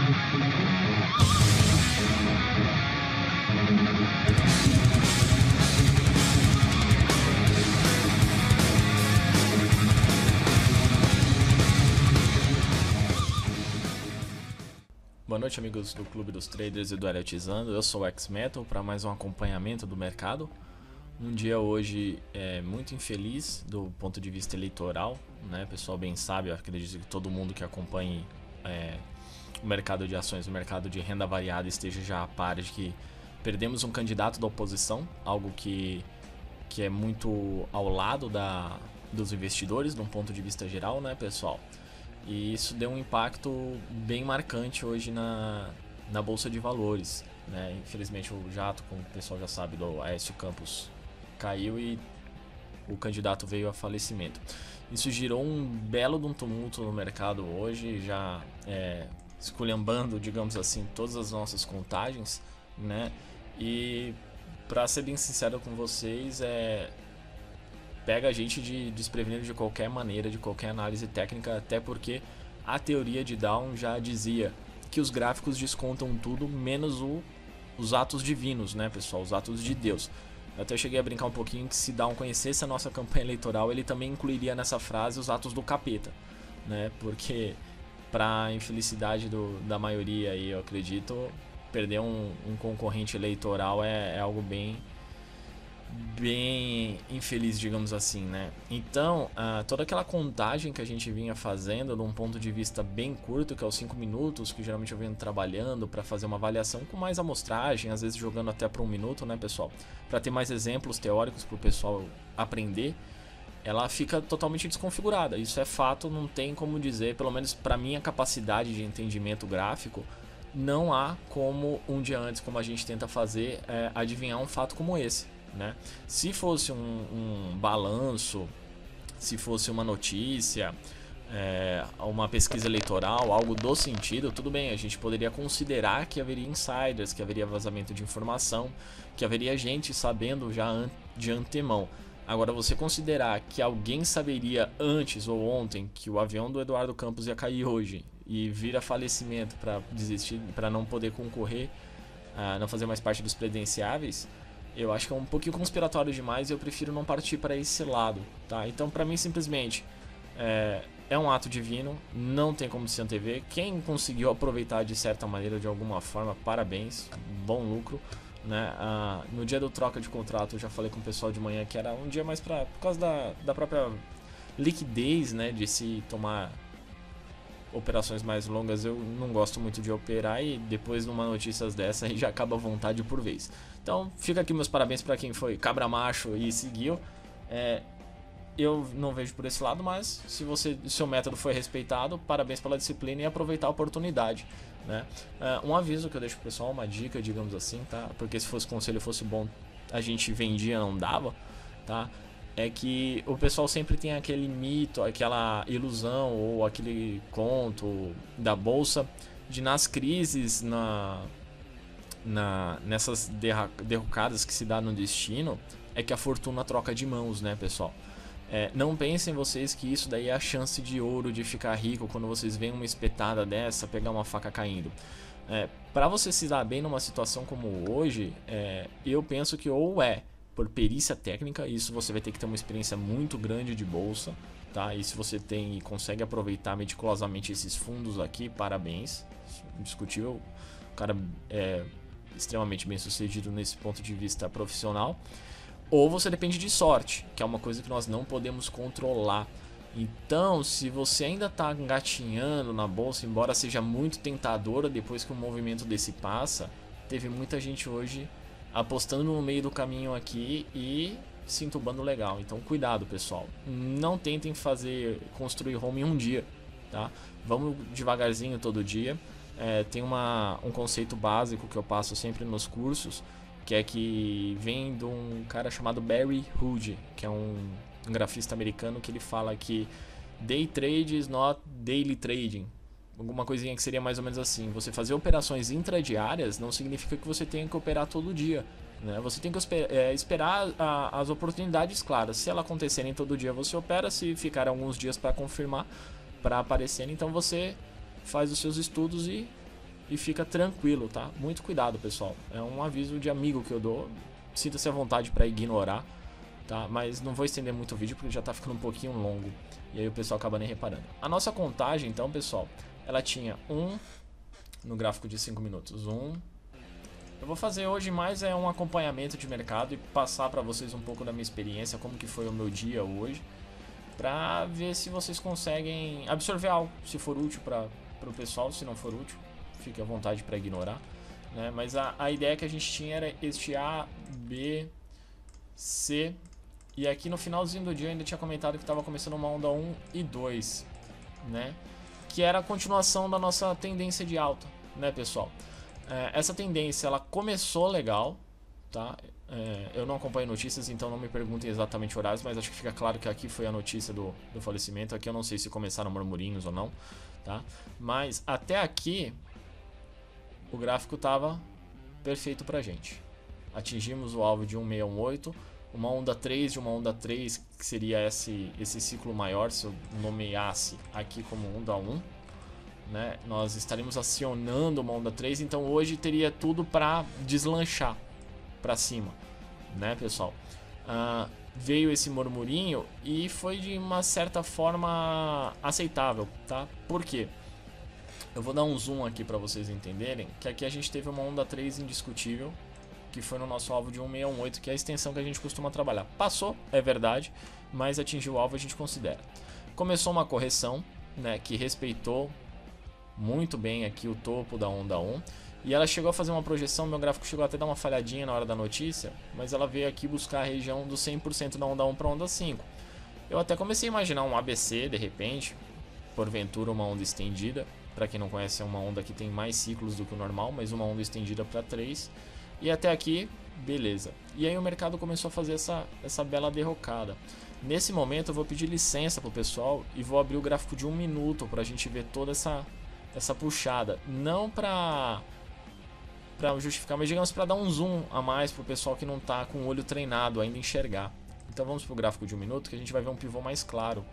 Boa noite, amigos do Clube dos Traders e do Elitizando. Eu sou o X-Metal para mais um acompanhamento do mercado. Um dia hoje muito infeliz do ponto de vista eleitoral, né? Pessoal bem sabe, eu acredito que todo mundo que acompanhe o mercado de ações, o mercado de renda variada esteja já a par de que perdemos um candidato da oposição, algo que é muito ao lado dos investidores, de um ponto de vista geral, né, pessoal? E isso deu um impacto bem marcante hoje na Bolsa de Valores, né? Infelizmente o jato, como o pessoal já sabe, do Aécio Campos caiu e o candidato veio a falecimento. Isso gerou um belo de um tumulto no mercado hoje, já esculhambando, digamos assim, todas as nossas contagens, né? E para ser bem sincero com vocês, pega a gente desprevenido de qualquer maneira, de qualquer análise técnica, até porque a teoria de Down já dizia que os gráficos descontam tudo menos os atos divinos, né, pessoal? Os atos de Deus. Eu até cheguei a brincar um pouquinho que se Down conhecesse a nossa campanha eleitoral, ele também incluiria nessa frase os atos do capeta, né? Porque, para infelicidade da maioria aí, eu acredito, perder um concorrente eleitoral é algo bem infeliz, digamos assim, né? Então, toda aquela contagem que a gente vinha fazendo de um ponto de vista bem curto, que é os 5 minutos, que geralmente eu venho trabalhando para fazer uma avaliação com mais amostragem, às vezes jogando até para 1 minuto, né, pessoal? Para ter mais exemplos teóricos para o pessoal aprender, ela fica totalmente desconfigurada. Isso é fato, não tem como dizer, pelo menos para minha capacidade de entendimento gráfico, não há como um dia antes, como a gente tenta fazer, adivinhar um fato como esse, né? Se fosse um balanço, se fosse uma notícia, uma pesquisa eleitoral, algo do sentido, tudo bem, a gente poderia considerar que haveria insiders, que haveria vazamento de informação, que haveria gente sabendo já de antemão. Agora, você considerar que alguém saberia antes ou ontem que o avião do Eduardo Campos ia cair hoje e vir a falecimento para desistir, para não poder concorrer, não fazer mais parte dos presidenciáveis, eu acho que é um pouquinho conspiratório demais e eu prefiro não partir para esse lado, tá? Então, para mim, simplesmente, é um ato divino, não tem como se antever. Quem conseguiu aproveitar de certa maneira, de alguma forma, parabéns, bom lucro, né? No dia do troca de contrato, eu já falei com o pessoal de manhã que era um dia mais por causa da própria liquidez, né? De se tomar operações mais longas. Eu não gosto muito de operar e depois de uma notícia dessa aí já acaba a vontade por vez. Então fica aqui meus parabéns para quem foi cabra macho e seguiu. Eu não vejo por esse lado, mas se seu método foi respeitado, parabéns pela disciplina e aproveitar a oportunidade, né? Um aviso que eu deixo pro pessoal, uma dica, digamos assim, tá? Porque se fosse conselho fosse bom, a gente vendia, não dava, tá? É que o pessoal sempre tem aquele mito, aquela ilusão ou aquele conto da bolsa de nas crises, nessas derrocadas que se dá no destino, é que a fortuna troca de mãos, né, pessoal? Não pensem vocês que isso daí é a chance de ouro de ficar rico quando vocês veem uma espetada dessa, pegar uma faca caindo. Para você se dar bem numa situação como hoje, eu penso que ou por perícia técnica, isso você vai ter que ter uma experiência muito grande de bolsa, tá? E se você tem e consegue aproveitar meticulosamente esses fundos aqui, parabéns, indiscutível, o cara é extremamente bem sucedido nesse ponto de vista profissional. Ou você depende de sorte, que é uma coisa que nós não podemos controlar. Então, se você ainda está engatinhando na bolsa, embora seja muito tentadora depois que um movimento desse passa, teve muita gente hoje apostando no meio do caminho aqui e se entubando legal. Então cuidado, pessoal, não tentem construir home em um dia, tá? Vamos devagarzinho todo dia. Tem um conceito básico que eu passo sempre nos cursos, que vem de um cara chamado Barry Hood, que é um grafista americano, que ele fala que day trade is not daily trading. Alguma coisinha que seria mais ou menos assim: você fazer operações intradiárias não significa que você tenha que operar todo dia, né? Você tem que esperar as oportunidades claras. Se elas acontecerem todo dia, você opera. Se ficar alguns dias para confirmar, para aparecer, então você faz os seus estudos e e fica tranquilo, tá? Muito cuidado, pessoal. É um aviso de amigo que eu dou. Sinta-se à vontade para ignorar, tá? Mas não vou estender muito o vídeo porque já tá ficando um pouquinho longo e aí o pessoal acaba nem reparando. A nossa contagem, então, pessoal, ela tinha no gráfico de 5 minutos, Eu vou fazer hoje mais um acompanhamento de mercado e passar para vocês um pouco da minha experiência, como que foi o meu dia hoje, para ver se vocês conseguem absorver algo, se for útil para o pessoal. Se não for útil, fique à vontade para ignorar, né? Mas a ideia que a gente tinha era este A, B, C, e aqui no finalzinho do dia eu ainda tinha comentado que estava começando uma onda 1 e 2, né? Que era a continuação da nossa tendência de alta, né, pessoal? Essa tendência, ela começou legal, tá? Eu não acompanho notícias, então não me perguntem exatamente horários, mas acho que fica claro que aqui foi a notícia do falecimento. Aqui eu não sei se começaram murmurinhos ou não, tá? Mas até aqui o gráfico estava perfeito pra gente. Atingimos o alvo de 1618, uma onda 3 de uma onda 3, que seria esse ciclo maior, se eu nomeasse aqui como onda 1. Né? Nós estaríamos acionando uma onda 3, então hoje teria tudo para deslanchar para cima, né, pessoal? Veio esse murmurinho e foi de uma certa forma aceitável, tá? Por quê? Eu vou dar um zoom aqui para vocês entenderem que aqui a gente teve uma onda 3 indiscutível, que foi no nosso alvo de 1618, que é a extensão que a gente costuma trabalhar. Passou, é verdade, mas atingiu o alvo, a gente considera. Começou uma correção, né, que respeitou muito bem aqui o topo da onda 1, e ela chegou a fazer uma projeção. Meu gráfico chegou até a dar uma falhadinha na hora da notícia, mas ela veio aqui buscar a região do 100% da onda 1 para onda 5. Eu até comecei a imaginar um ABC de repente, porventura uma onda estendida. Para quem não conhece, é uma onda que tem mais ciclos do que o normal, mas uma onda estendida para 3, e até aqui beleza. E aí o mercado começou a fazer essa bela derrocada. Nesse momento eu vou pedir licença pro pessoal e vou abrir o gráfico de 1 minuto para a gente ver toda essa puxada, não para justificar, mas digamos para dar um zoom a mais pro pessoal que não tá com o olho treinado ainda enxergar. Então vamos pro gráfico de 1 minuto, que a gente vai ver um pivô mais claro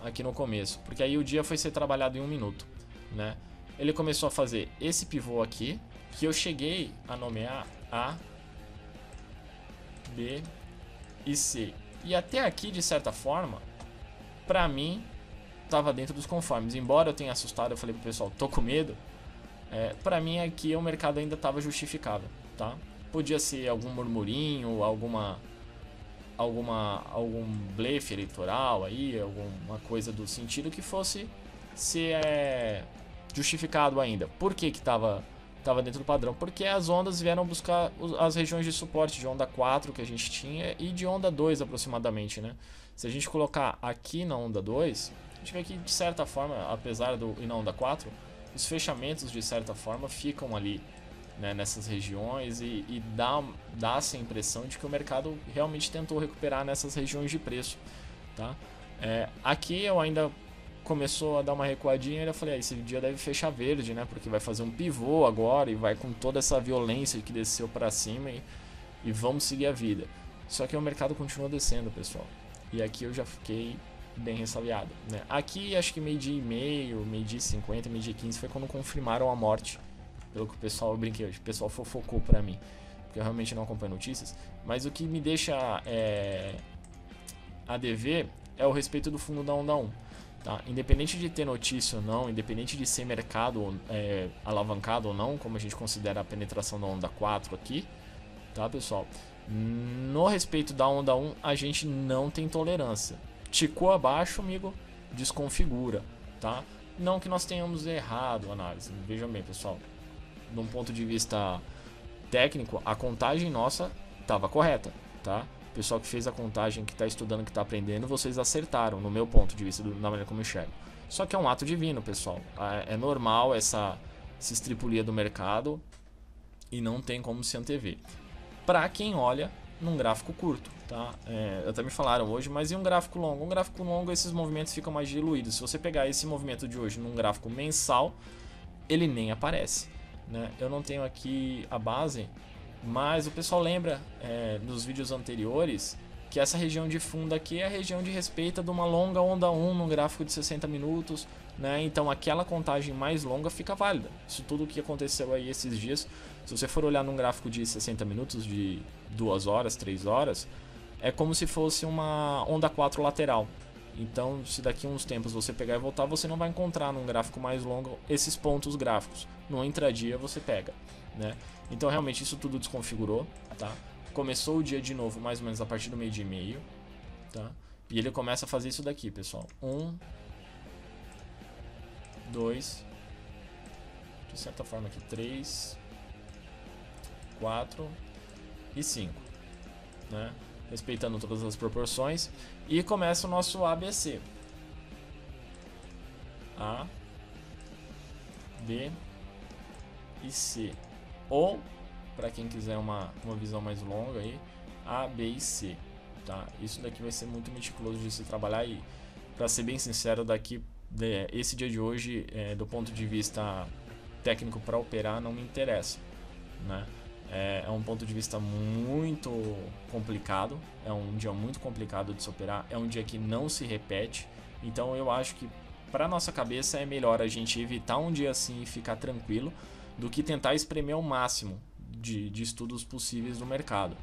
aqui no começo, porque aí o dia foi ser trabalhado em 1 minuto, né? Ele começou a fazer esse pivô aqui, que eu cheguei a nomear A, B e C, e até aqui de certa forma, para mim estava dentro dos conformes. Embora eu tenha assustado, eu falei pro pessoal, tô com medo. Para mim aqui o mercado ainda estava justificável, tá? Podia ser algum murmurinho, algum blefe eleitoral aí, alguma coisa do sentido que fosse ser justificado ainda. Por que estava dentro do padrão? Porque as ondas vieram buscar as regiões de suporte de onda 4 que a gente tinha e de onda 2 aproximadamente, né? Se a gente colocar aqui na onda 2, a gente vê que de certa forma, apesar do ir na onda 4, os fechamentos de certa forma ficam ali, né, nessas regiões e dá essa impressão de que o mercado realmente tentou recuperar nessas regiões de preço, tá? Aqui eu ainda começou a dar uma recuadinha e eu falei, esse dia deve fechar verde, né? Porque vai fazer um pivô agora e vai com toda essa violência que desceu para cima e vamos seguir a vida. Só que o mercado continua descendo, pessoal. E aqui eu já fiquei bem ressabiado, né? Aqui acho que meio-dia e meio, meio-dia e 50, meio-dia e 15 foi quando confirmaram a morte. Pelo que o pessoal, eu brinquei hoje, o pessoal fofocou pra mim, porque eu realmente não acompanho notícias. Mas o que me deixa a dever é o respeito do fundo da onda 1. Tá? Independente de ter notícia ou não, independente de ser mercado alavancado ou não, como a gente considera a penetração da onda 4 aqui, tá, pessoal? No respeito da onda 1, a gente não tem tolerância. Ticou abaixo, amigo, desconfigura, tá? Não que nós tenhamos errado a análise. Vejam bem, pessoal. De um ponto de vista técnico, a contagem nossa estava correta, tá? O pessoal que fez a contagem, que está estudando, que está aprendendo, vocês acertaram, no meu ponto de vista, na maneira como eu enxergo. Só que é um ato divino, pessoal. É normal essa estripulia do mercado e não tem como se antever. Para quem olha num gráfico curto, tá? Até me falaram hoje, mas e um gráfico longo? Um gráfico longo, esses movimentos ficam mais diluídos. Se você pegar esse movimento de hoje num gráfico mensal, ele nem aparece, né? Eu não tenho aqui a base, mas o pessoal lembra nos vídeos anteriores que essa região de fundo aqui é a região de respeito de uma longa onda 1 num gráfico de 60 minutos, né? Então aquela contagem mais longa fica válida. Isso tudo que aconteceu aí esses dias, se você for olhar num gráfico de 60 minutos, de 2 horas, 3 horas, é como se fosse uma onda 4 lateral. Então, se daqui a uns tempos você pegar e voltar, você não vai encontrar num gráfico mais longo esses pontos gráficos. No intradia você pega, né? Então, realmente, isso tudo desconfigurou, tá? Começou o dia de novo, mais ou menos a partir do 12h30, tá? E ele começa a fazer isso daqui, pessoal. 1, 2, de certa forma aqui, 3, 4 e 5, né? Respeitando todas as proporções. E começa o nosso ABC. A, B e C. Ou, para quem quiser uma visão mais longa aí, A, B e C. Tá? Isso daqui vai ser muito meticuloso de se trabalhar. E, para ser bem sincero, esse dia de hoje, do ponto de vista técnico para operar, não me interessa, né? É um ponto de vista muito complicado, é um dia muito complicado de se operar, é um dia que não se repete, então eu acho que para nossa cabeça é melhor a gente evitar um dia assim e ficar tranquilo do que tentar espremer o máximo de estudos possíveis no mercado,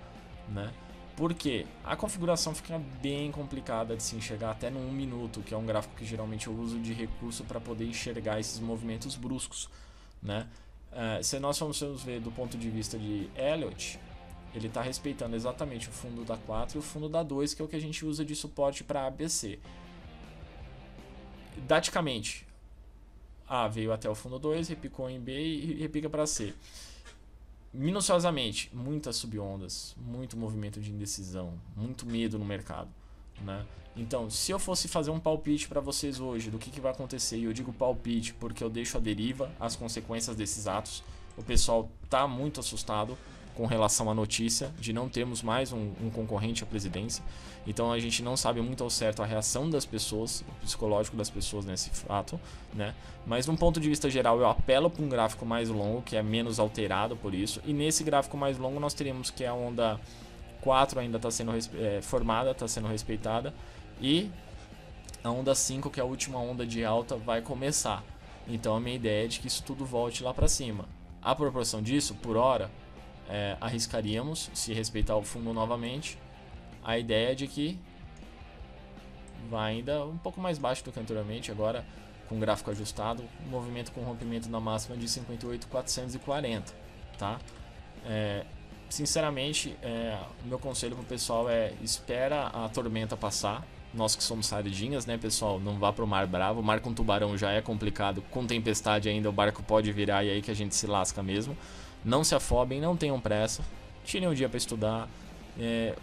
né? Porque a configuração fica bem complicada de se enxergar até no 1 minuto, que é um gráfico que geralmente eu uso de recurso para poder enxergar esses movimentos bruscos, né? Se nós formos ver do ponto de vista de Elliott, ele está respeitando exatamente o fundo da 4 e o fundo da 2, que é o que a gente usa de suporte para ABC. Daticamente, A veio até o fundo 2, repicou em B e repica para C. Minuciosamente, muitas subondas, muito movimento de indecisão, muito medo no mercado, né? Então, se eu fosse fazer um palpite para vocês hoje do que vai acontecer, e eu digo palpite porque eu deixo a deriva as consequências desses atos, o pessoal tá muito assustado com relação à notícia de não termos mais um concorrente à presidência. Então a gente não sabe muito ao certo a reação das pessoas, o psicológico das pessoas nesse fato, né? Mas de um ponto de vista geral eu apelo para um gráfico mais longo, que é menos alterado por isso, e nesse gráfico mais longo nós teríamos que a onda 4 ainda está sendo formada, está sendo respeitada, e a onda 5, que é a última onda de alta, vai começar. Então a minha ideia é de que isso tudo volte lá para cima. A proporção disso, por hora, arriscaríamos, se respeitar o fundo novamente, a ideia é de que vai ainda um pouco mais baixo do que anteriormente, agora com gráfico ajustado, movimento com rompimento na máxima de 58.440, tá? Sinceramente, o meu conselho pro pessoal é: espera a tormenta passar. Nós que somos sardinhas, né, pessoal, não vá pro mar bravo. O mar com tubarão já é complicado, com tempestade ainda o barco pode virar e aí que a gente se lasca mesmo. Não se afobem, não tenham pressa, tirem um dia para estudar.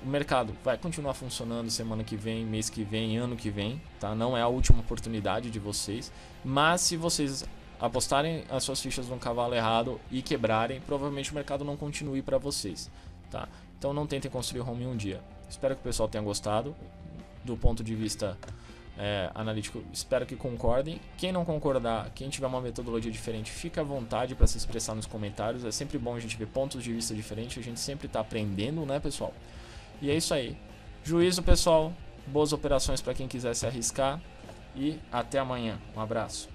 O mercado vai continuar funcionando semana que vem, mês que vem, ano que vem, tá? Não é a última oportunidade de vocês, mas se vocês apostarem as suas fichas no cavalo errado e quebrarem, provavelmente o mercado não continue para vocês, tá? Então não tentem construir home em um dia. Espero que o pessoal tenha gostado. Do ponto de vista analítico, espero que concordem. Quem não concordar, quem tiver uma metodologia diferente, fica à vontade para se expressar nos comentários. É sempre bom a gente ver pontos de vista diferentes, a gente sempre está aprendendo, né, pessoal? E é isso aí. Juízo, pessoal. Boas operações para quem quiser se arriscar. E até amanhã. Um abraço.